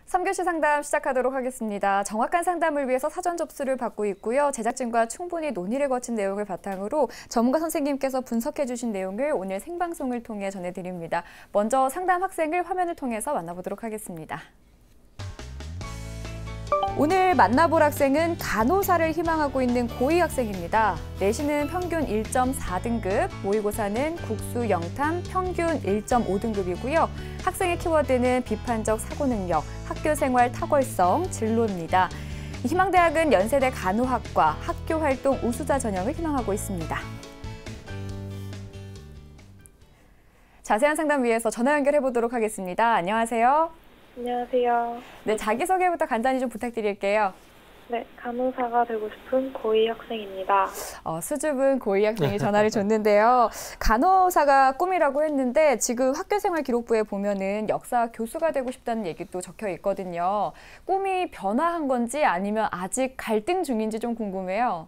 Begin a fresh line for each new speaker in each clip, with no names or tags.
3교시 상담 시작하도록 하겠습니다. 정확한 상담을 위해서 사전 접수를 받고 있고요. 제작진과 충분히 논의를 거친 내용을 바탕으로 전문가 선생님께서 분석해 주신 내용을 오늘 생방송을 통해 전해드립니다. 먼저 상담 학생을 화면을 통해서 만나보도록 하겠습니다. 오늘 만나볼 학생은 간호사를 희망하고 있는 고2 학생입니다. 내신은 평균 1.4등급, 모의고사는 국수 영탐 평균 1.5등급이고요. 학생의 키워드는 비판적 사고 능력, 학교 생활 탁월성, 진로입니다. 희망대학은 연세대 간호학과 학교 활동 우수자 전형을 희망하고 있습니다. 자세한 상담 위해서 전화 연결해 보도록 하겠습니다. 안녕하세요.
안녕하세요.
네, 자기소개부터 간단히 좀 부탁드릴게요.
네, 간호사가 되고 싶은 고2 학생입니다.
수줍은 고2 학생이 전화를 줬는데요. 간호사가 꿈이라고 했는데 지금 학교생활 기록부에 보면은 역사 교수가 되고 싶다는 얘기도 적혀 있거든요. 꿈이 변화한 건지 아니면 아직 갈등 중인지 좀 궁금해요.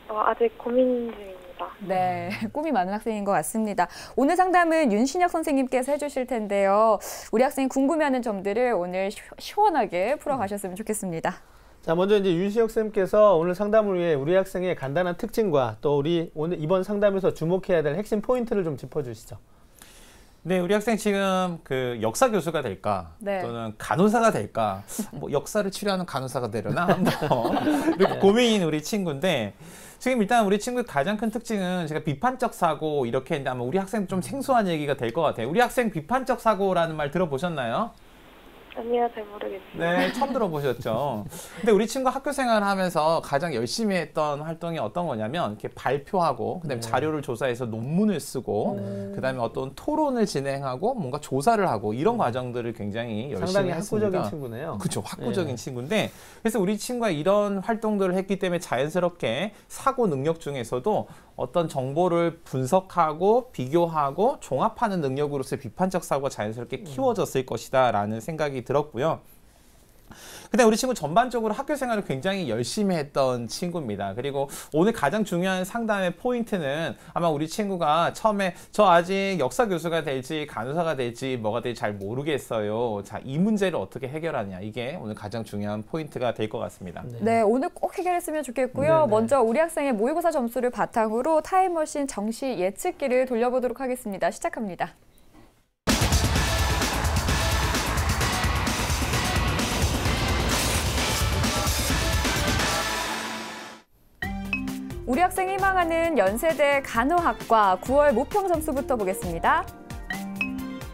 아직 고민 중입니다.
네, 꿈이 많은 학생인 것 같습니다. 오늘 상담은 윤신혁 선생님께서 해주실 텐데요. 우리 학생이 궁금해하는 점들을 오늘 시원하게 풀어가셨으면 좋겠습니다.
자, 먼저 이제 윤신혁 쌤께서 오늘 상담을 위해 우리 학생의 간단한 특징과 또 우리 오늘 이번 상담에서 주목해야 될 핵심 포인트를 좀 짚어주시죠.
네, 우리 학생 지금 그 역사 교수가 될까,
네.
또는 간호사가 될까, 뭐 역사를 치료하는 간호사가 되려나 한번 이렇게 고민인 우리 친구인데, 지금 일단 우리 친구의 가장 큰 특징은 제가 비판적 사고 이렇게 했는데 아마 우리 학생 좀 생소한 얘기가 될 것 같아요. 우리 학생 비판적 사고라는 말 들어보셨나요?
아니요, 잘 모르겠어요.
네, 처음 들어보셨죠. 근데 우리 친구 학교 생활을 하면서 가장 열심히 했던 활동이 어떤 거냐면 이렇게 발표하고 그다음에 자료를 조사해서 논문을 쓰고 그다음에 어떤 토론을 진행하고 뭔가 조사를 하고 이런 과정들을 굉장히 열심히
상당히
했습니다.
학구적인 친구네요.
그렇죠. 학구적인 친구인데 그래서 우리 친구가 이런 활동들을 했기 때문에 자연스럽게 사고 능력 중에서도 어떤 정보를 분석하고 비교하고 종합하는 능력으로서의 비판적 사고가 자연스럽게 키워졌을 것이다라는 생각이 들었고요. 근데 우리 친구 전반적으로 학교 생활을 굉장히 열심히 했던 친구입니다. 그리고 오늘 가장 중요한 상담의 포인트는 아마 우리 친구가 처음에 저 아직 역사 교수가 될지 간호사가 될지 뭐가 될지 잘 모르겠어요. 자, 이 문제를 어떻게 해결하냐. 이게 오늘 가장 중요한 포인트가 될 것 같습니다.
네, 오늘 꼭 해결했으면 좋겠고요.
네네.
먼저 우리 학생의 모의고사 점수를 바탕으로 타임머신 정시 예측기를 돌려보도록 하겠습니다. 시작합니다. 우리 학생이 희망하는 연세대 간호학과 9월 모평 점수부터 보겠습니다.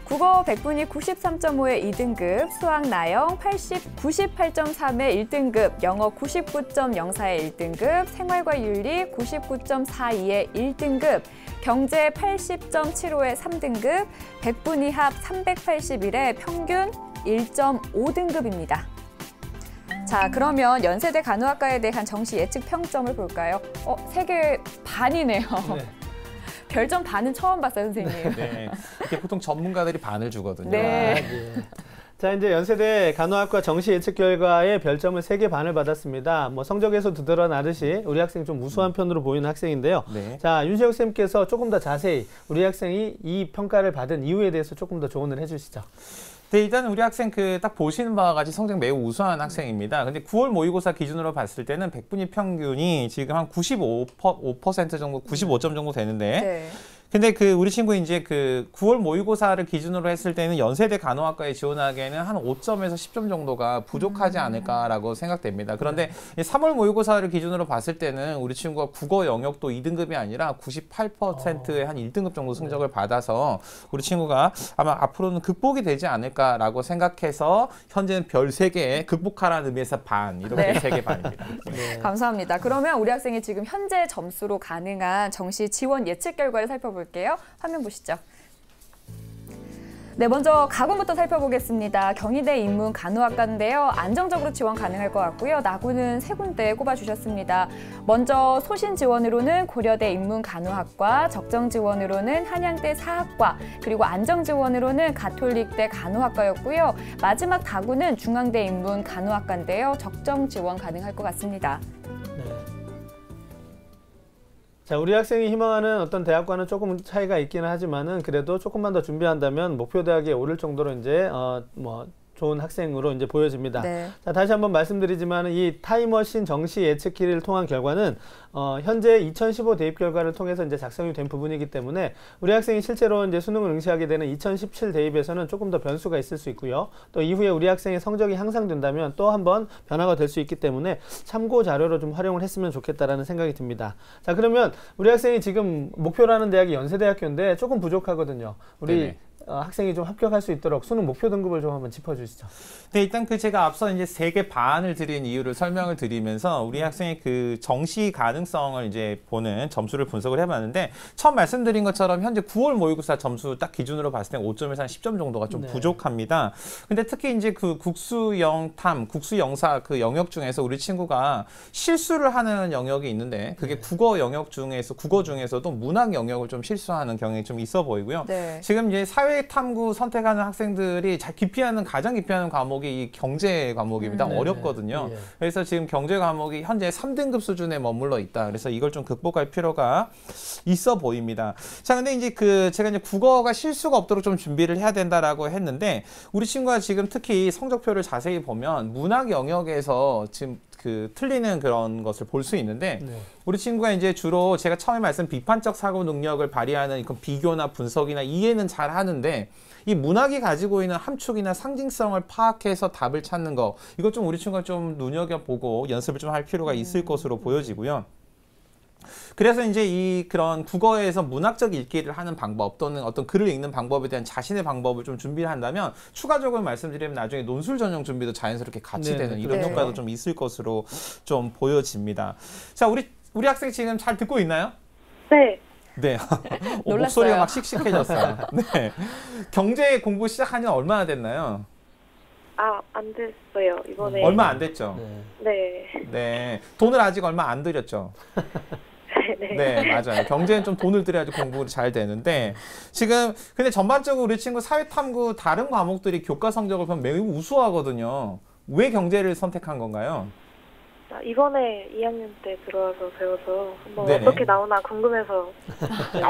국어 100분위 93.5의 2등급, 수학 나영 98.3의 1등급, 영어 99.04의 1등급, 생활과 윤리 99.42의 1등급, 경제 80.75의 3등급, 100분위 합 381의 평균 1.5등급입니다. 자, 그러면 연세대 간호학과에 대한 정시 예측 평점을 볼까요? 3개 반이네요.
네.
별점 반은 처음 봤어요, 선생님.
네. 이게 보통 전문가들이 반을 주거든요.
네.
네. 자, 이제 연세대 간호학과 정시 예측 결과에 별점을 3개 반을 받았습니다. 뭐 성적에서도 드러나듯이 우리 학생 좀 우수한 편으로 보이는 학생인데요.
네.
자, 윤시혁 쌤께서 조금 더 자세히 우리 학생이 이 평가를 받은 이유에 대해서 조금 더 조언을 해주시죠.
네, 일단 우리 학생 딱 보시는 바와 같이 성적 매우 우수한 학생입니다. 근데 9월 모의고사 기준으로 봤을 때는 100분위 평균이 지금 한 95% 정도, 95점 정도 되는데
네.
근데 우리 친구 이제 9월 모의고사를 기준으로 했을 때는 연세대 간호학과에 지원하기에는 한 5점에서 10점 정도가 부족하지 않을까라고 생각됩니다. 그런데 3월 모의고사를 기준으로 봤을 때는 우리 친구가 국어 영역도 2등급이 아니라 98%의 한 1등급 정도 성적을 받아서 우리 친구가 아마 앞으로는 극복이 되지 않을까라고 생각해서 현재는 별 3개, 극복하라는 의미에서 반, 이렇게 3개 반입니다.
네.
감사합니다. 그러면 우리 학생이 지금 현재 점수로 가능한 정시 지원 예측 결과를 살펴볼게요. 화면 보시죠. 네, 먼저 가군부터 살펴보겠습니다. 경희대 인문 간호학과인데요. 안정적으로 지원 가능할 것 같고요. 나군은 3군데 꼽아주셨습니다. 먼저 소신 지원으로는 고려대 인문 간호학과, 적정 지원으로는 한양대 사학과, 그리고 안정 지원으로는 가톨릭대 간호학과였고요. 마지막 다군은 중앙대 인문 간호학과인데요. 적정 지원 가능할 것 같습니다.
자, 우리 학생이 희망하는 어떤 대학과는 조금 차이가 있기는 하지만은 그래도 조금만 더 준비한다면 목표 대학에 오를 정도로 이제 좋은 학생으로 이제 보여집니다.
네.
자, 다시 한번 말씀드리지만 이 타임머신 정시 예측기를 통한 결과는 현재 2015 대입 결과를 통해서 이제 작성이 된 부분이기 때문에 우리 학생이 실제로 이제 수능을 응시하게 되는 2017 대입에서는 조금 더 변수가 있을 수 있고요. 또 이후에 우리 학생의 성적이 향상된다면 또 한번 변화가 될 수 있기 때문에 참고 자료로 좀 활용을 했으면 좋겠다라는 생각이 듭니다. 자, 그러면 우리 학생이 지금 목표로 하는 대학이 연세대학교인데 조금 부족하거든요. 우리
네네.
학생이 좀 합격할 수 있도록 수능 목표 등급을 좀 한번 짚어주시죠.
네, 일단 제가 앞서 이제 3개 반을 드린 이유를 설명을 드리면서 우리 학생의 그 정시 가능성을 이제 보는 점수를 분석을 해봤는데 처음 말씀드린 것처럼 현재 9월 모의고사 점수 딱 기준으로 봤을 때 5점에서 한 10점 정도가 좀 부족합니다. 근데 특히 이제 그 국수영탐, 국수영사 그 영역 중에서 우리 친구가 실수를 하는 영역이 있는데 그게 국어 영역 중에서 국어 중에서도 문학 영역을 좀 실수하는 경향이 좀 있어 보이고요.
네.
지금 이제 사회탐구 선택하는 학생들이 잘 가장 기피하는 과목이 이 경제 과목입니다. 어렵거든요. 그래서 지금 경제 과목이 현재 3등급 수준에 머물러 있다. 그래서 이걸 좀 극복할 필요가 있어 보입니다. 자, 근데 이제 제가 이제 국어가 실수가 없도록 좀 준비를 해야 된다라고 했는데 우리 친구가 지금 특히 성적표를 자세히 보면 문학 영역에서 지금 틀리는 그런 것을 볼 수 있는데 우리 친구가 이제 주로 제가 처음에 비판적 사고 능력을 발휘하는 그 비교나 분석이나 이해는 잘 하는데 이 문학이 가지고 있는 함축이나 상징성을 파악해서 답을 찾는 거 이거 좀 우리 친구가 좀 눈여겨보고 연습을 좀 할 필요가 있을 것으로 보여지고요. 그래서 이제 그런 국어에서 문학적 읽기를 하는 방법 또는 어떤 글을 읽는 방법에 대한 자신의 방법을 좀 준비를 한다면 추가적으로 말씀드리면 나중에 논술 전형 준비도 자연스럽게 같이 되는 이런 효과도 좀 있을 것으로 좀 보여집니다. 자, 우리 학생 지금 잘 듣고 있나요?
네.
네. 목소리가 막 씩씩해졌어요. 네. 경제 공부 시작한 지 얼마나 됐나요?
안 됐어요. 이번에.
얼마 안 됐죠?
네.
네. 돈을 아직 얼마 안 들였죠?
네.
네, 맞아요. 경제는 좀 돈을 들여야지 공부가 잘 되는데 지금 근데 전반적으로 우리 친구 사회탐구 다른 과목들이 교과 성적을 보면 매우 우수하거든요. 왜 경제를 선택한 건가요?
이번에 2학년 때 들어와서 배워서 한번
네네.
어떻게 나오나 궁금해서.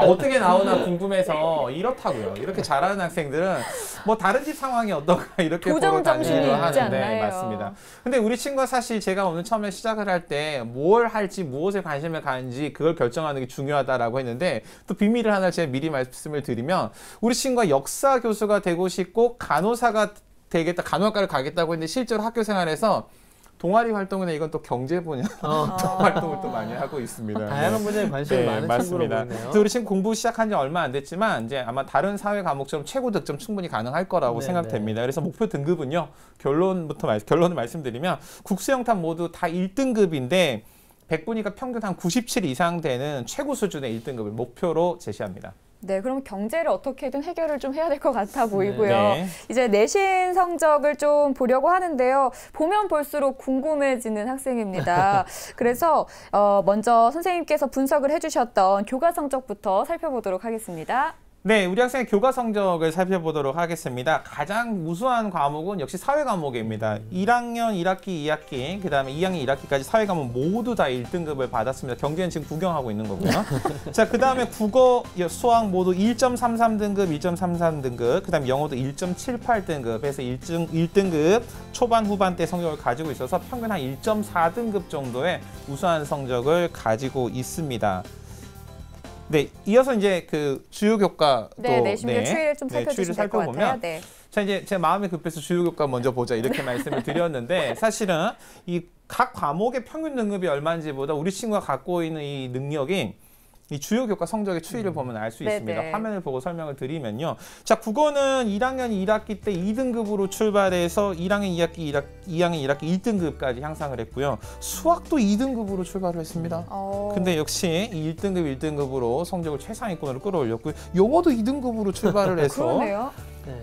어떻게 나오나 궁금해서 이렇다고요. 이렇게 잘하는 학생들은 뭐 다른 집 상황이 어떤가 이렇게 보러 다니기도 하는데 맞습니다. 근데 우리 친구가 사실 제가 오늘 처음에 시작을 할 때 뭘 할지 무엇에 관심을 가는지 그걸 결정하는 게 중요하다라고 했는데 또 비밀을 하나 제가 미리 말씀을 드리면 우리 친구가 역사 교수가 되고 싶고 간호사가 되겠다, 간호학과를 가겠다고 했는데 실제로 학교 생활에서 동아리 활동이나 이건 또 경제 분야 활동을 또 많이 하고 있습니다.
다양한 분야에 관심이 많은 친구로 보이네요.
그래서 우리 지금 공부 시작한 지 얼마 안 됐지만 이제 아마 다른 사회 과목처럼 최고 득점 충분히 가능할 거라고 생각됩니다. 그래서 목표 등급은요. 결론을 말씀드리면 국수영탐 모두 다 1등급인데 100분이니까 평균 한 97 이상 되는 최고 수준의 1등급을 목표로 제시합니다.
네, 그럼 경제를 어떻게든 해결을 좀 해야 될 것 같아 보이고요.
네.
이제 내신 성적을 좀 보려고 하는데요. 보면 볼수록 궁금해지는 학생입니다. 그래서 먼저 선생님께서 분석을 해주셨던 교과 성적부터 살펴보도록 하겠습니다.
네, 우리 학생의 교과 성적을 살펴보도록 하겠습니다. 가장 우수한 과목은 역시 사회 과목입니다. 1학년 1학기, 2학기, 그 다음에 2학년 1학기까지 사회 과목 모두 다 1등급을 받았습니다. 경제는 지금 구경하고 있는 거고요. 자, 그 다음에 국어, 수학 모두 1.33등급, 1.33등급, 그 다음에 영어도 1.78등급에서 1등급 초반, 후반대 성적을 가지고 있어서 평균 한 1.4등급 정도의 우수한 성적을 가지고 있습니다. 네, 이어서 이제 주요 교과
내신별 추이를 좀 살펴주시면 될 것 같아요. 네.
자, 이제 제 마음이 급해서 주요 교과 먼저 보자 이렇게 말씀을 드렸는데 사실은 이 각 과목의 평균 등급이 얼마인지보다 우리 친구가 갖고 있는 이 능력이 이 주요 교과 성적의 추이를 보면 알 수 있습니다. 화면을 보고 설명을 드리면요. 자, 국어는 1학년 1학기 때 2등급으로 출발해서 1학년 2학기, 2학년 1학기 1등급까지 향상을 했고요. 수학도 2등급으로 출발을 했습니다. 근데 역시 이 1등급, 1등급으로 성적을 최상위권으로 끌어올렸고요. 영어도 2등급으로 출발을 해서
그러네요.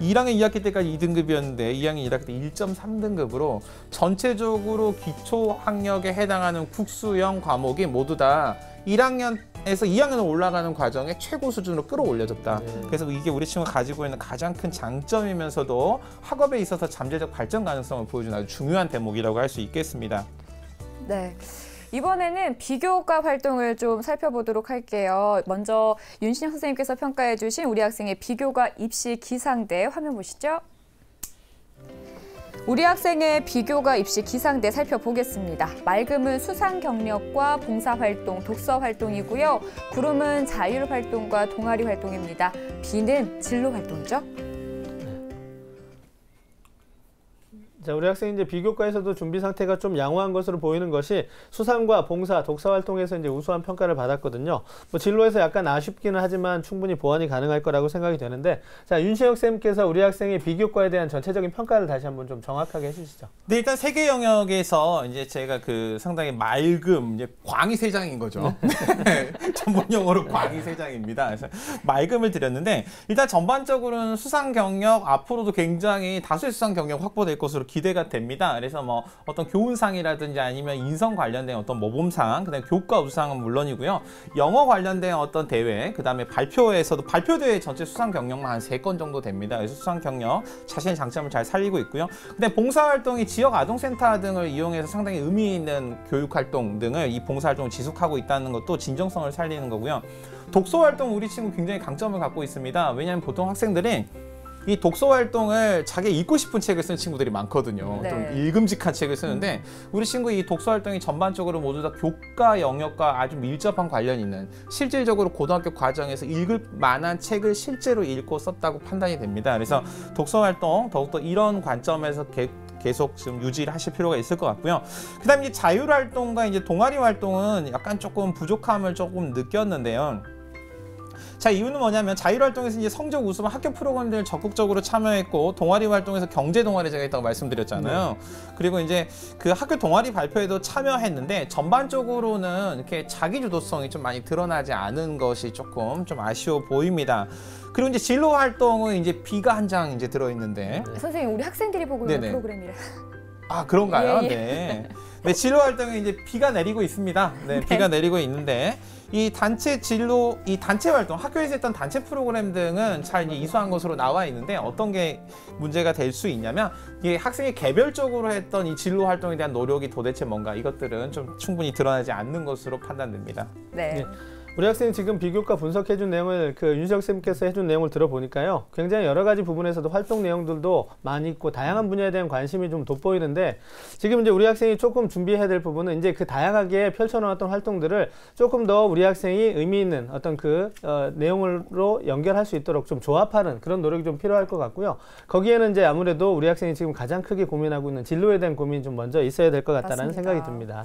1학년 2학기 때까지 2등급이었는데 2학년 1학기 때 1.3등급으로 전체적으로 기초 학력에 해당하는 국수형 과목이 모두 다 1학년에서 2학년으로 올라가는 과정에 최고 수준으로 끌어올려졌다. 그래서 이게 우리 친구가 가지고 있는 가장 큰 장점이면서도 학업에 있어서 잠재적 발전 가능성을 보여주는 아주 중요한 대목이라고 할 수 있겠습니다.
네. 이번에는 비교과 활동을 좀 살펴보도록 할게요. 먼저 윤신영 선생님께서 평가해 주신 우리 학생의 비교과 입시 기상대 화면 보시죠. 우리 학생의 비교과 입시 기상대 살펴보겠습니다. 맑음은 수상 경력과 봉사활동, 독서활동이고요. 구름은 자율활동과 동아리 활동입니다. 비는 진로활동이죠.
자, 우리 학생이 이제 비교과에서도 준비 상태가 좀 양호한 것으로 보이는 것이 수상과 봉사, 독서 활동에서 이제 우수한 평가를 받았거든요. 뭐 진로에서 약간 아쉽기는 하지만 충분히 보완이 가능할 거라고 생각이 되는데, 자, 윤시혁 쌤께서 우리 학생의 비교과에 대한 전체적인 평가를 다시 한번 좀 정확하게 해주시죠.
네, 일단 세 개 영역에서 이제 제가 그 상당히 맑음, 이제 광이 세 장인 거죠. 네, 전문 용어로 광이 세 장입니다. 그래서 맑음을 드렸는데, 일단 전반적으로는 수상 경력 앞으로도 굉장히 다수의 수상 경력 확보될 것으로 기대가 됩니다. 그래서 뭐 어떤 교훈상이라든지 아니면 인성 관련된 어떤 모범상, 그다음에 교과 우수상은 물론이고요. 영어 관련된 어떤 대회, 그다음에 발표에서도 발표 대회 전체 수상 경력만 한 3건 정도 됩니다. 그래서 수상 경력 자신의 장점을 잘 살리고 있고요. 근데 봉사 활동이 지역 아동센터 등을 이용해서 상당히 의미 있는 교육 활동 등을 이 봉사 활동을 지속하고 있다는 것도 진정성을 살리는 거고요. 독서 활동 우리 친구 굉장히 강점을 갖고 있습니다. 왜냐하면 보통 학생들이 이 독서 활동을 자기 읽고 싶은 책을 쓰는 친구들이 많거든요.
네.
좀 읽음직한 책을 쓰는데 우리 친구 이 독서 활동이 전반적으로 모두 다 교과 영역과 아주 밀접한 관련이 있는, 실질적으로 고등학교 과정에서 읽을 만한 책을 실제로 읽고 썼다고 판단이 됩니다. 그래서 독서 활동 더욱더 이런 관점에서 계속 좀 유지를 하실 필요가 있을 것 같고요. 그다음에 이제 자율 활동과 이제 동아리 활동은 약간 조금 부족함을 조금 느꼈는데요. 자, 이유는 뭐냐면 자율활동에서 이제 성적 우수한 학교 프로그램들을 적극적으로 참여했고, 동아리 활동에서 경제 동아리 제가 있다고 말씀드렸잖아요. 그리고 이제 그 학교 동아리 발표에도 참여했는데 전반적으로는 이렇게 자기 주도성이 좀 많이 드러나지 않은 것이 조금 좀 아쉬워 보입니다. 그리고 이제 진로 활동은 이제 비가 한 장 이제 들어 있는데,
선생님, 우리 학생들이 보고 있는
네네.
프로그램이라.
아, 그런가요?
예, 예.
네. 네, 진로 활동에 이제 비가 내리고 있습니다. 네, 비가 내리고 있는데, 이 단체 진로, 이 단체 활동, 학교에서 했던 단체 프로그램 등은 잘 이제 이수한 것으로 나와 있는데, 어떤 게 문제가 될 수 있냐면, 이 학생이 개별적으로 했던 이 진로 활동에 대한 노력이 도대체 뭔가, 이것들은 좀 충분히 드러나지 않는 것으로 판단됩니다.
네.
네. 우리 학생이 지금 비교과 분석해준 내용을 윤시혁 쌤께서 해준 내용을 들어보니까요, 굉장히 여러 가지 부분에서도 활동 내용들도 많이 있고 다양한 분야에 대한 관심이 좀 돋보이는데, 지금 이제 우리 학생이 조금 준비해야 될 부분은 이제 그 다양하게 펼쳐놓았던 활동들을 조금 더 우리 학생이 의미 있는 어떤 내용으로 연결할 수 있도록 좀 조합하는 그런 노력이 좀 필요할 것 같고요. 거기에는 이제 아무래도 우리 학생이 지금 가장 크게 고민하고 있는 진로에 대한 고민이 좀 먼저 있어야 될 것 같다는
맞습니다.
생각이 듭니다.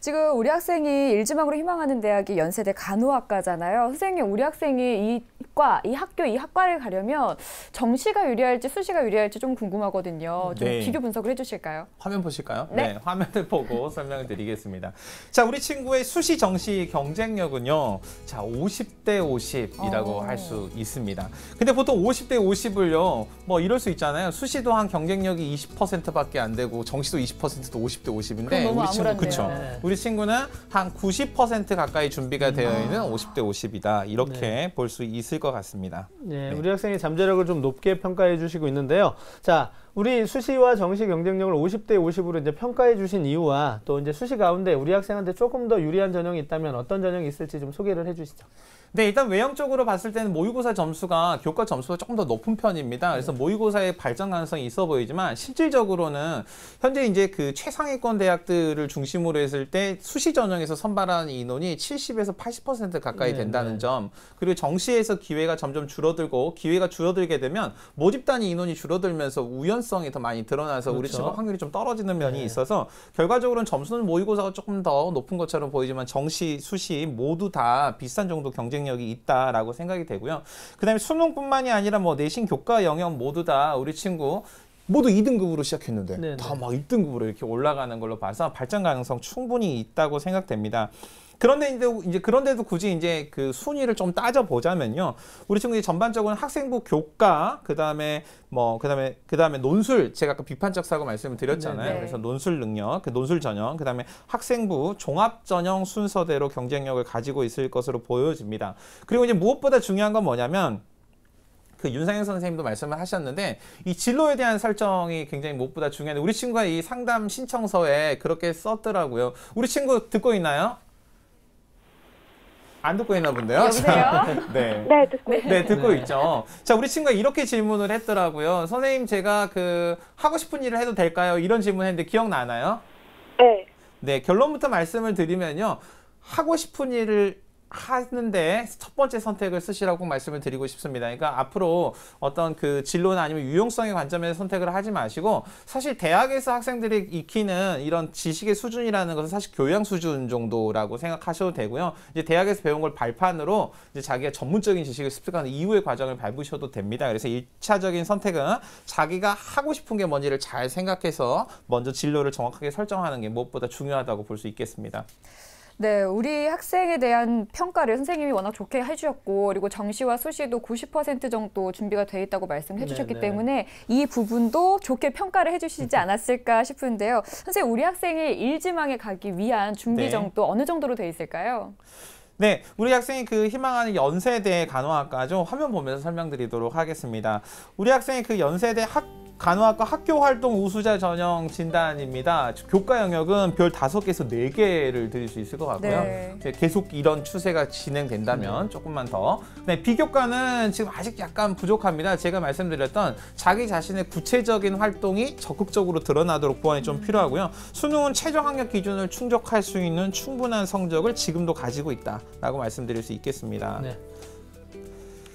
지금 우리 학생이 일지망으로 희망하는 대학이 연세대 간호학과잖아요. 선생님, 우리 학생이 이 학교, 이 학과를 가려면 정시가 유리할지 수시가 유리할지 좀 궁금하거든요. 좀
네.
비교 분석을 해주실까요?
화면 보실까요?
네.
화면을 보고 설명을 드리겠습니다. 자, 우리 친구의 수시 정시 경쟁력은요, 자, 50대 50이라고 할 수 있습니다. 근데 보통 50대 50을요, 뭐 이럴 수 있잖아요. 수시도 한 경쟁력이 20%밖에 안 되고, 정시도 20%도 50대 50인데,
그럼 너무
우리 친구,
암울한데요.
그쵸?
네.
우리 친구는 한 90% 가까이 준비가 되어 있는 50대 50이다. 이렇게 볼 수 있을 것 같습니다.
네,
네.
우리 학생이 잠재력을 좀 높게 평가해 주시고 있는데요. 자, 우리 수시와 정시 경쟁력을 50대 50으로 이제 평가해 주신 이유와 또 이제 수시 가운데 우리 학생한테 조금 더 유리한 전형이 있다면 어떤 전형이 있을지 좀 소개를 해 주시죠.
네, 일단 외형적으로 봤을 때는 모의고사 점수가 교과 점수가 조금 더 높은 편입니다. 그래서 모의고사의 발전 가능성이 있어 보이지만, 실질적으로는 현재 이제 그 최상위권 대학들을 중심으로 했을 때 수시 전형에서 선발하는 인원이 70에서 80% 가까이 된다는 점, 그리고 정시에서 기회가 점점 줄어들고, 기회가 줄어들게 되면 모집 단위 인원이 줄어들면서 우연성이 더 많이 드러나서 우리
그렇죠.
친구 확률이 좀 떨어지는 면이 있어서, 결과적으로는 점수는 모의고사가 조금 더 높은 것처럼 보이지만 정시, 수시 모두 다 비슷한 정도 경쟁력이 있다라고 생각이 되고요. 그다음에 수능뿐만이 아니라 뭐 내신 교과 영역 모두 다 우리 친구 모두 2등급으로 시작했는데 다 막 1등급으로 이렇게 올라가는 걸로 봐서 발전 가능성 충분히 있다고 생각됩니다. 그런데도 굳이 이제 그 순위를 좀 따져 보자면요, 우리 친구들이 전반적으로 학생부 교과, 그다음에 논술, 제가 아까 비판적 사고 말씀을 드렸잖아요.
네네.
그래서 논술 능력, 논술 전형, 그다음에 학생부 종합 전형 순서대로 경쟁력을 가지고 있을 것으로 보여집니다. 그리고 이제 무엇보다 중요한 건 뭐냐면, 그 윤상현 선생님도 말씀을 하셨는데, 이 진로에 대한 설정이 굉장히 무엇보다 중요한데, 우리 친구가 이 상담 신청서에 그렇게 썼더라고요. 우리 친구 듣고 있나요? 안 듣고 있나 본데요.
여보세요?
네.
네, 듣고 있습니다.
네, 듣고 있죠. 자, 우리 친구가 이렇게 질문을 했더라고요. 선생님, 제가 하고 싶은 일을 해도 될까요? 이런 질문 했는데 기억나나요?
네.
네, 결론부터 말씀을 드리면요. 하고 싶은 일을 하는데 첫 번째 선택을 쓰시라고 말씀을 드리고 싶습니다. 그러니까 앞으로 어떤 진로나 아니면 유용성의 관점에서 선택을 하지 마시고, 사실 대학에서 학생들이 익히는 이런 지식의 수준이라는 것은 사실 교양 수준 정도라고 생각하셔도 되고요. 이제 대학에서 배운 걸 발판으로 이제 자기가 전문적인 지식을 습득하는 이후의 과정을 밟으셔도 됩니다. 그래서 1차적인 선택은 자기가 하고 싶은 게 뭔지를 잘 생각해서 먼저 진로를 정확하게 설정하는 게 무엇보다 중요하다고 볼 수 있겠습니다.
네, 우리 학생에 대한 평가를 선생님이 워낙 좋게 해주셨고, 그리고 정시와 수시도 90% 정도 준비가 돼 있다고 말씀해 주셨기 때문에 이 부분도 좋게 평가를 해주시지 않았을까 싶은데요. 선생님, 우리 학생이 일지망에 가기 위한 준비
네.
정도 어느 정도로 돼 있을까요?
네, 우리 학생이 희망하는 연세대 간호학과죠. 화면 보면서 설명드리도록 하겠습니다. 우리 학생이 연세대 간호학과 학교활동 우수자 전형 진단입니다. 교과 영역은 별 5개에서 4개를 드릴 수 있을 것 같고요.
네.
계속 이런 추세가 진행된다면 조금만 더. 네, 비교과는 지금 아직 약간 부족합니다. 제가 말씀드렸던 자기 자신의 구체적인 활동이 적극적으로 드러나도록 보완이 좀 필요하고요. 수능은 최저 학력 기준을 충족할 수 있는 충분한 성적을 지금도 가지고 있다라고 말씀드릴 수 있겠습니다.
네.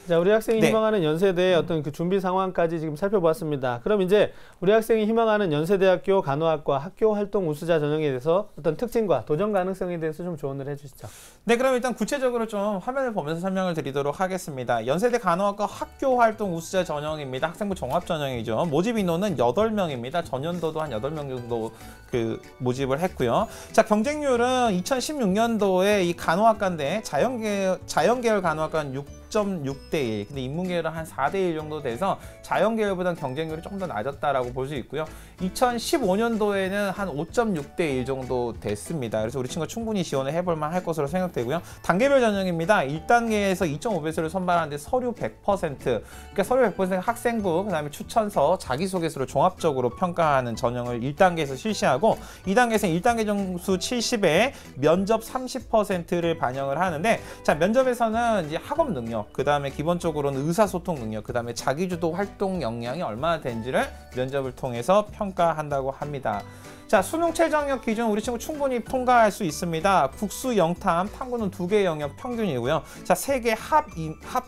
자, 우리 학생이
네.
희망하는 연세대의 어떤 준비 상황까지 지금 살펴보았습니다. 그럼 이제 우리 학생이 희망하는 연세대학교 간호학과 학교 활동 우수자 전형에 대해서 어떤 특징과 도전 가능성에 대해서 좀 조언을 해주시죠.
네, 그럼 일단 구체적으로 좀 화면을 보면서 설명을 드리도록 하겠습니다. 연세대 간호학과 학교 활동 우수자 전형입니다. 학생부 종합 전형이죠. 모집 인원은 8명입니다. 전년도도 한 8명 정도 모집을 했고요. 자, 경쟁률은 2016년도에 이 간호학과인데 자연계열 간호학과는 6.6대 1. 근데 인문계열은 한 4대 1 정도 돼서 자연계열보다는 경쟁률이 조금 더 낮았다라고 볼 수 있고요. 2015년도에는 한 5.6대 1 정도 됐습니다. 그래서 우리 친구가 충분히 지원을 해볼 만할 것으로 생각되고요. 단계별 전형입니다. 1단계에서 2.5배수를 선발하는데 서류 100%, 그러니까 서류 100% 학생부, 그다음에 추천서, 자기소개서를 종합적으로 평가하는 전형을 1단계에서 실시하고, 2단계에서는 1단계 점수 70에 면접 30%를 반영을 하는데, 자, 면접에서는 이제 학업 능력, 그다음에 기본적으로는 의사소통 능력, 그다음에 자기주도 활동 역량이 얼마나 된지를 면접을 통해서 평가한다고 합니다. 자, 수능 최저학력 기준 우리 친구 충분히 통과할 수 있습니다. 국수 0탐, 탐구는 2개 영역 평균이고요. 자, 3개 합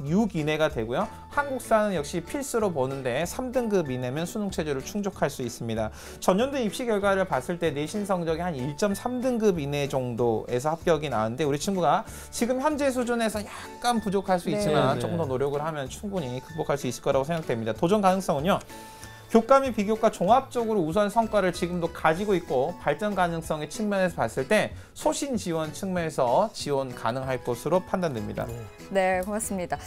6 이내가 되고요. 한국사는 역시 필수로 보는데 3등급 이내면 수능 체제를 충족할 수 있습니다. 전년도 입시 결과를 봤을 때 내신 성적이 한 1.3등급 이내 정도에서 합격이 나왔는데, 우리 친구가 지금 현재 수준에서 약간 부족할 수 있지만 조금 더 노력을 하면 충분히 극복할 수 있을 거라고 생각됩니다. 도전 가능성은요. 교과 및 비교과 종합적으로 우수한 성과를 지금도 가지고 있고, 발전 가능성의 측면에서 봤을 때 소신 지원 측면에서 지원 가능할 것으로 판단됩니다.
네, 고맙습니다.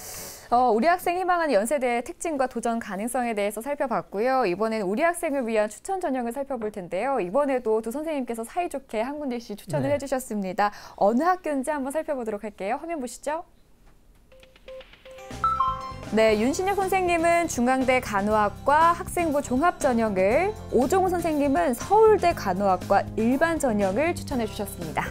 우리 학생이 희망하는 연세대의 특징과 도전 가능성에 대해서 살펴봤고요. 이번에는 우리 학생을 위한 추천 전형을 살펴볼 텐데요. 이번에도 두 선생님께서 사이좋게 한 군데씩 추천을 해주셨습니다. 어느 학교인지 한번 살펴보도록 할게요. 화면 보시죠. 네, 윤신혁 선생님은 중앙대 간호학과 학생부 종합 전형을, 오종우 선생님은 서울대 간호학과 일반 전형을 추천해 주셨습니다.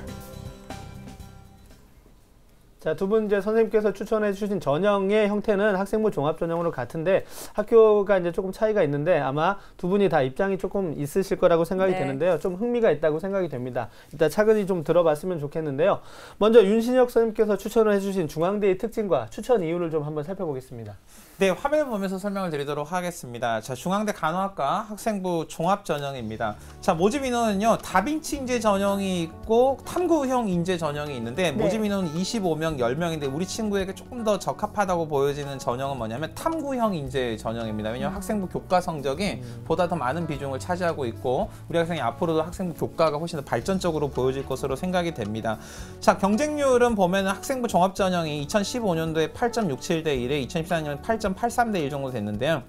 자, 두 분 이제 선생님께서 추천해 주신 전형의 형태는 학생부 종합 전형으로 같은데 학교가 이제 조금 차이가 있는데 아마 두 분이 다 입장이 조금 있으실 거라고 생각이 되는데요. 좀 흥미가 있다고 생각이 됩니다. 이따 차근히 좀 들어봤으면 좋겠는데요. 먼저 윤신혁 선생님께서 추천을 해주신 중앙대의 특징과 추천 이유를 좀 한번 살펴보겠습니다.
네, 화면을 보면서 설명을 드리도록 하겠습니다. 자, 중앙대 간호학과 학생부 종합 전형입니다. 자, 모집 인원은요, 다빈치 인재 전형이 있고 탐구형 인재 전형이 있는데, 모집 인원은 25명, 10명인데 우리 친구에게 조금 더 적합하다고 보여지는 전형은 뭐냐면 탐구형 인재 전형입니다. 왜냐하면 학생부 교과 성적이 보다 더 많은 비중을 차지하고 있고, 우리 학생이 앞으로도 학생부 교과가 훨씬 더 발전적으로 보여질 것으로 생각이 됩니다. 자, 경쟁률은 보면 학생부 종합 전형이 2015년도에 8.67대 1에 2014년에 8.83대 1 정도 됐는데요.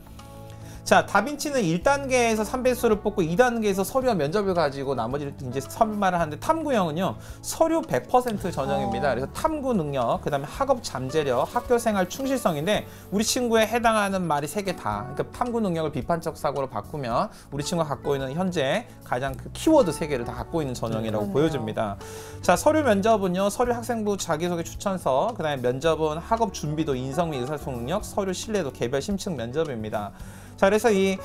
자, 다빈치는 1단계에서 3배수를 뽑고 2단계에서 서류와 면접을 가지고 나머지를 이제 선발을 하는데 탐구형은요, 서류 100% 전형입니다. 그래서 탐구 능력, 그 다음에 학업 잠재력, 학교 생활 충실성인데 우리 친구에 해당하는 말이 3개 다. 그러니까 탐구 능력을 비판적 사고로 바꾸면 우리 친구가 갖고 있는 현재 가장 그 키워드 3개를 다 갖고 있는 전형이라고 보여집니다. 자, 서류 면접은요, 서류 학생부 자기소개 추천서, 그 다음에 면접은 학업 준비도, 인성 및 의사소통 능력, 서류 신뢰도, 개별 심층 면접입니다. 자, 그래서 이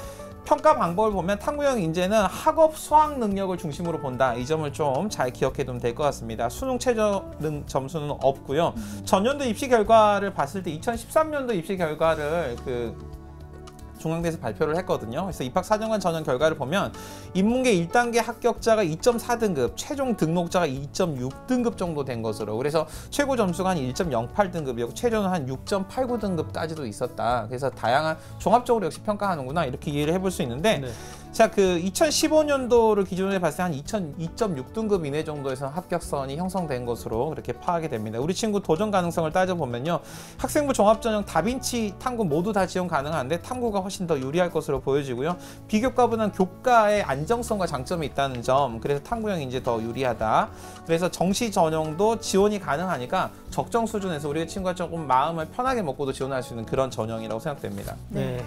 평가 방법을 보면 탐구형 인재는 학업 수학 능력을 중심으로 본다. 이 점을 좀 잘 기억해 두면 될 것 같습니다. 수능 최저 점수는 없고요. 전년도 입시 결과를 봤을 때 2013년도 입시 결과를 중앙대에서 발표를 했거든요. 그래서 입학사정관 전형 결과를 보면 인문계 1단계 합격자가 2.4등급, 최종 등록자가 2.6등급 정도 된 것으로, 그래서 최고 점수가 한 1.08등급이었고 최저는 한 6.89등급까지도 있었다. 그래서 다양한 종합적으로 역시 평가하는구나, 이렇게 이해를 해볼 수 있는데, 네. 자, 2015년도를 기준으로 봤을 때 한 2.6등급 이내 정도에서 합격선이 형성된 것으로 그렇게 파악이 됩니다. 우리 친구 도전 가능성을 따져보면요, 학생부 종합전형 다빈치 탐구 모두 다 지원 가능한데 탐구가 훨씬 더 유리할 것으로 보여지고요. 비교과보다는 교과의 안정성과 장점이 있다는 점, 그래서 탐구형이 이제 더 유리하다. 그래서 정시 전형도 지원이 가능하니까 적정 수준에서 우리 친구가 조금 마음을 편하게 먹고도 지원할 수 있는 그런 전형이라고 생각됩니다.
네.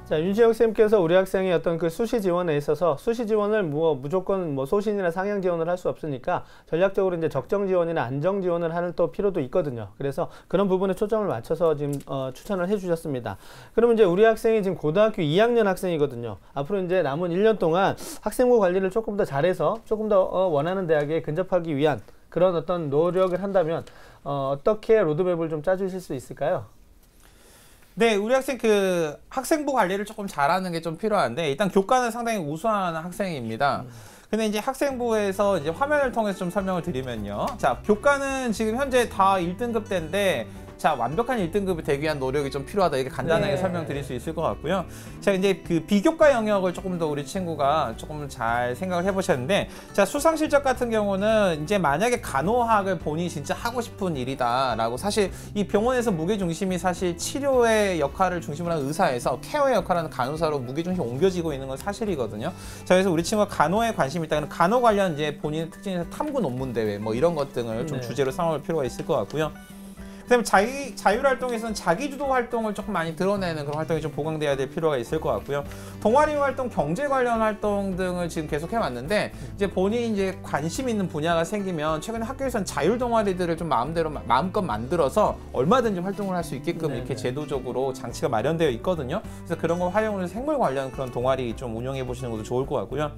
자, 윤시영 쌤께서 우리 학생이 어떤 그 수시 지원에 있어서 수시 지원을 무조건 소신이나 상향 지원을 할 수 없으니까 전략적으로 이제 적정 지원이나 안정 지원을 하는 또 필요도 있거든요. 그래서 그런 부분에 초점을 맞춰서 지금 추천을 해주셨습니다. 그러면 이제 우리 학생이 지금 고등학교 2학년 학생이거든요. 앞으로 이제 남은 1년 동안 학생부 관리를 조금 더 잘해서 조금 더 원하는 대학에 근접하기 위한 그런 어떤 노력을 한다면 어떻게 로드맵을 좀 짜주실 수 있을까요?
네, 우리 학생 학생부 관리를 조금 잘하는 게 좀 필요한데, 일단 교과는 상당히 우수한 학생입니다. 근데 이제 학생부에서 이제 화면을 통해서 좀 설명을 드리면요. 자, 교과는 지금 현재 다 1등급 대인데, 자, 완벽한 1등급이 되기 위한 노력이 좀 필요하다. 이렇게 간단하게 설명드릴 수 있을 것 같고요. 자, 이제 비교과 영역을 조금 더 우리 친구가 조금 잘 생각을 해보셨는데, 자, 수상실적 같은 경우는 이제 만약에 간호학을 본인이 진짜 하고 싶은 일이다라고, 사실 이 병원에서 무게중심이 사실 치료의 역할을 중심으로 하는 의사에서 케어의 역할을 하는 간호사로 무게중심이 옮겨지고 있는 건 사실이거든요. 자, 그래서 우리 친구가 간호에 관심이 있다면 간호 관련 이제 본인의 특징에서 탐구 논문 대회 이런 것 등을 좀 주제로 삼아볼 필요가 있을 것 같고요. 그다음에 자율활동에서는 자기주도 활동을 조금 많이 드러내는 그런 활동이 좀 보강돼야 될 필요가 있을 것 같고요. 동아리 활동, 경제 관련 활동 등을 지금 계속 해왔는데, 이제 본인이 이제 관심 있는 분야가 생기면 최근에 학교에서는 자율 동아리들을 좀 마음껏 만들어서 얼마든지 활동을 할 수 있게끔 이렇게 제도적으로 장치가 마련되어 있거든요. 그래서 그런 걸 활용을 해서 생물 관련 그런 동아리 좀 운영해 보시는 것도 좋을 것 같고요.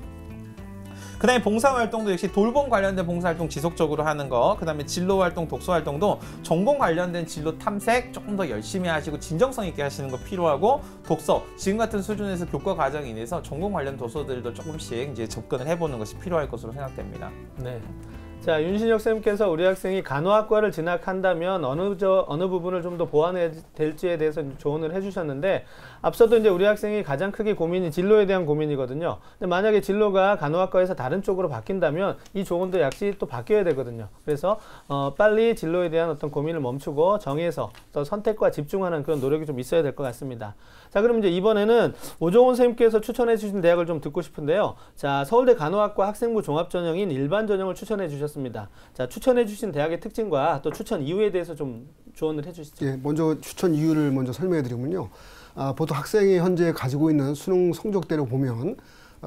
그 다음에 봉사활동도 역시 돌봄 관련된 봉사활동 지속적으로 하는 거, 그 다음에 진로활동, 독서활동도 전공 관련된 진로 탐색 조금 더 열심히 하시고 진정성 있게 하시는 거 필요하고, 독서, 지금 같은 수준에서 교과 과정이 인해서 전공 관련 도서들도 조금씩 이제 접근을 해보는 것이 필요할 것으로 생각됩니다.
네. 자, 윤신혁 쌤께서 우리 학생이 간호학과를 진학한다면 어느 부분을 좀 더 보완해야 될지에 대해서 조언을 해주셨는데, 앞서도 이제 우리 학생이 가장 크게 고민이 진로에 대한 고민이거든요. 근데 만약에 진로가 간호학과에서 다른 쪽으로 바뀐다면 이 조언도 역시 또 바뀌어야 되거든요. 그래서 빨리 진로에 대한 어떤 고민을 멈추고 정해서 또 선택과 집중하는 그런 노력이 좀 있어야 될 것 같습니다. 자, 그럼 이제 이번에는 오종훈 선생님께서 추천해 주신 대학을 좀 듣고 싶은데요. 자, 서울대 간호학과 학생부 종합전형인 일반 전형을 추천해 주셨습니다. 자, 추천해 주신 대학의 특징과 또 추천 이유에 대해서 좀 조언을 해 주시죠.
예, 먼저 추천 이유를 먼저 설명해 드리면요. 보통 학생이 현재 가지고 있는 수능 성적대로 보면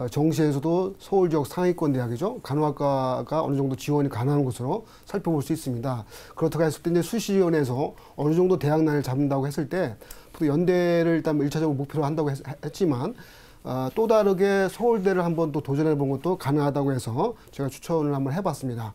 정시에서도 서울 지역 상위권 대학이죠. 간호학과가 어느 정도 지원이 가능한 것으로 살펴볼 수 있습니다. 그렇다고 했을 때 이제 수시지원에서 어느 정도 대학난을 잡는다고 했을 때 연대를 일단 1차적으로 목표로 한다고 했지만 또 다르게 서울대를 한번 또 도전해 본 것도 가능하다고 해서 제가 추천을 한번 해봤습니다.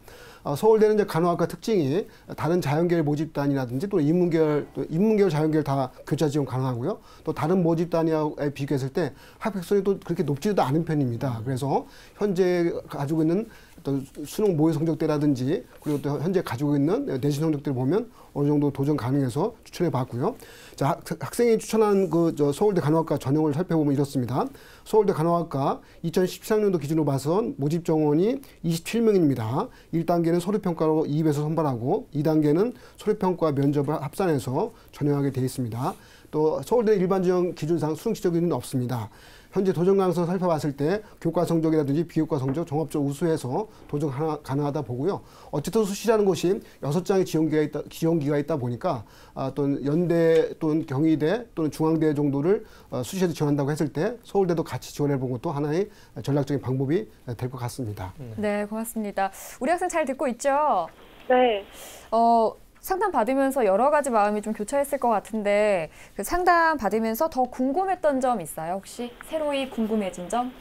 서울대는 이제 간호학과 특징이 다른 자연계열 모집단이라든지 또 인문계열 자연계열 다 교차 지원 가능하고요. 또 다른 모집단에 비교했을 때 합격선이 또 그렇게 높지도 않은 편입니다. 그래서 현재 가지고 있는 어떤 수능 모의 성적대라든지 그리고 또 현재 가지고 있는 내신 성적대를 보면 어느 정도 도전 가능해서 추천해 봤고요. 자, 학생이 추천한 서울대 간호학과 전형을 살펴보면 이렇습니다. 서울대 간호학과 2013년도 기준으로 봐선 모집 정원이 27명입니다. 1단계는 서류평가로 이입해서 선발하고 2단계는 서류평가 면접을 합산해서 전형하게 되어 있습니다. 또 서울대 일반지원 기준상 수능 지적 기준은 없습니다. 현재 도전 가능성 살펴봤을 때 교과 성적이라든지 비교과 성적 종합적으로 우수해서 도전 가능하다 보고요. 어쨌든 수시라는 것이 6장의 지원기가 있다 보니까 또는 연대 또는 경희대 또는 중앙대 정도를 수시에도 지원한다고 했을 때 서울대도 같이 지원해본 것도 하나의 전략적인 방법이 될 것 같습니다.
네, 고맙습니다. 우리 학생 잘 듣고 있죠?
네.
상담 받으면서 여러 가지 마음이 좀 교차했을 것 같은데 그 상담 받으면서 더 궁금했던 점 있어요? 혹시 새로이 궁금해진 점?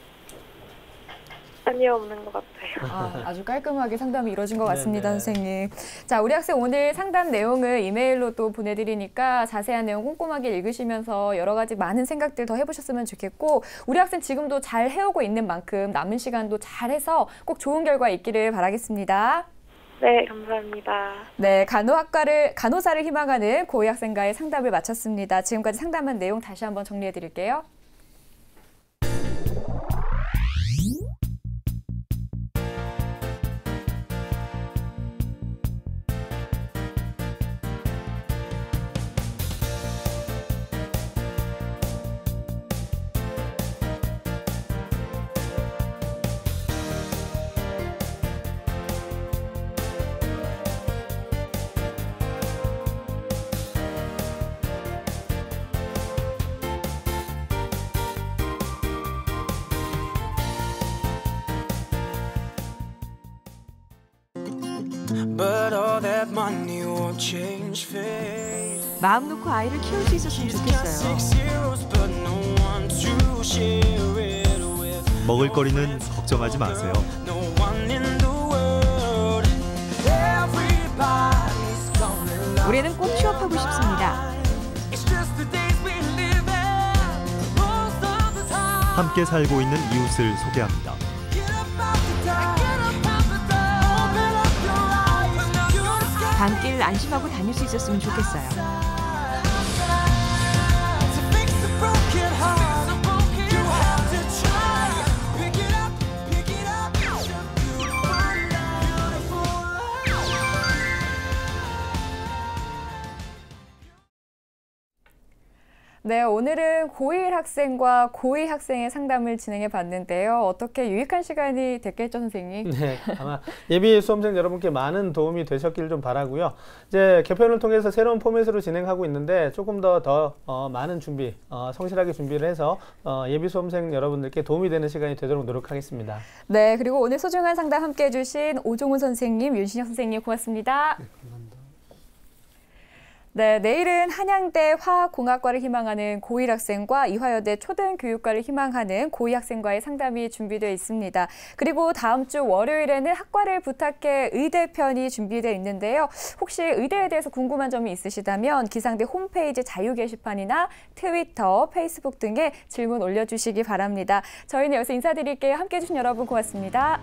아니요, 없는 것 같아요.
아주 깔끔하게 상담이 이루어진 것 같습니다,
네네.
선생님. 자, 우리 학생 오늘 상담 내용을 이메일로 또 보내드리니까 자세한 내용 꼼꼼하게 읽으시면서 여러 가지 많은 생각들 더 해보셨으면 좋겠고 우리 학생 지금도 잘 해오고 있는 만큼 남은 시간도 잘해서 꼭 좋은 결과 있기를 바라겠습니다.
네, 감사합니다.
네, 간호사를 희망하는 고2 학생과의 상담을 마쳤습니다. 지금까지 상담한 내용 다시 한번 정리해 드릴게요.
But all that money won't change fate.
마음 놓고 아이를 키울 수 있었으면 좋겠어요.
6 zeros, but no one to share it with.
먹을거리는 걱정하지 마세요.
No one in the world. Everybody's gonna love.
올해는 꼭 취업하고 싶습니다.
It's just the days we live in. Most of the time.
함께 살고 있는 이웃을 소개합니다.
Get up out the dark. Get up out the dark. Open up your eyes. You're scared.
밤길 안심하고 다닐 수 있었으면 좋겠어요.
To fix the broken heart, you have to try. Pick it up, pick it up. Beautiful life.
네, 오늘은 고1 학생과 고2 학생의 상담을 진행해 봤는데요. 어떻게 유익한 시간이 됐겠죠, 선생님?
네, 아마 예비 수험생 여러분께 많은 도움이 되셨길 좀 바라고요. 이제 개편을 통해서 새로운 포맷으로 진행하고 있는데 조금 더 많은 준비, 성실하게 준비를 해서 예비 수험생 여러분들께 도움이 되는 시간이 되도록 노력하겠습니다.
네, 그리고 오늘 소중한 상담 함께해 주신 오종훈 선생님, 윤신혁 선생님 고맙습니다.
네, 감사합니다.
네, 내일은 한양대 화학공학과를 희망하는 고1 학생과 이화여대 초등교육과를 희망하는 고2 학생과의 상담이 준비되어 있습니다. 그리고 다음 주 월요일에는 학과를 부탁해 의대편이 준비되어 있는데요. 혹시 의대에 대해서 궁금한 점이 있으시다면 기상대 홈페이지 자유 게시판이나 트위터, 페이스북 등에 질문 올려주시기 바랍니다. 저희는 여기서 인사드릴게요. 함께해 주신 여러분 고맙습니다.